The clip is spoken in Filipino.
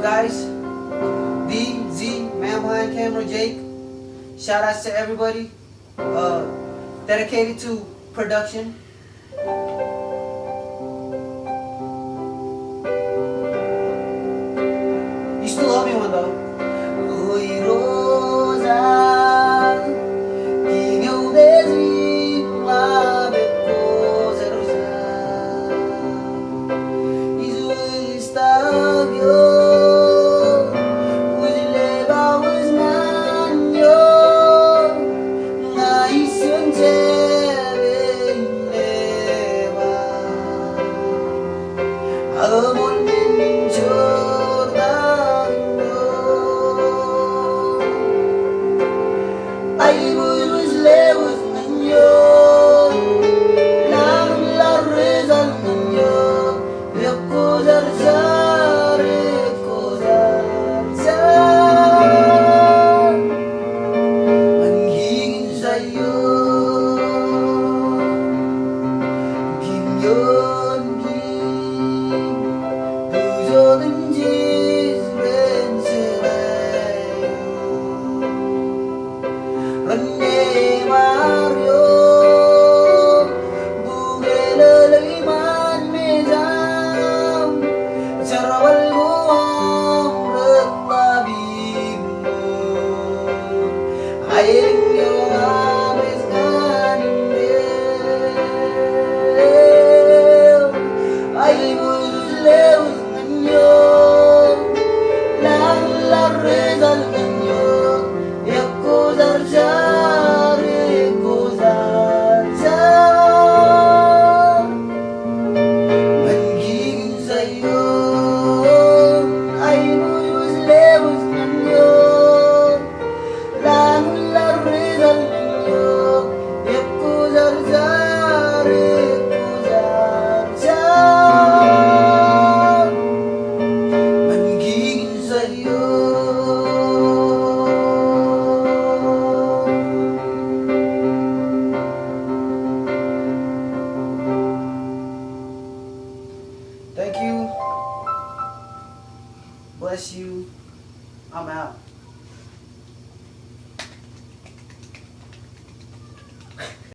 guys? D, Z, man behind camera, Jake. Shout outs to everybody dedicated to production. You still owe me one though. Uy, Rosa, king of the love cosa rosa. Is estabio, was leva was nanyo, naisyon tebe leva. Amor I was lejos niño, la reza niño, recordar manhigin sa'yo, ginyon puso dinjis ren selayo. Rene Mario, Bugelaliman Mezam, Sarawal Guam Retlabim, Airing yo ames ganindel, Aibus leus nanyo, la rezal nanyo, Eko zarjare ko zarjar, manhigin sa'yo, ay buyos lewos nanyo, la rezal nanyo, eko zarjare ko zarjar, manhigin sa'yo. Thank you. Bless you. I'm out.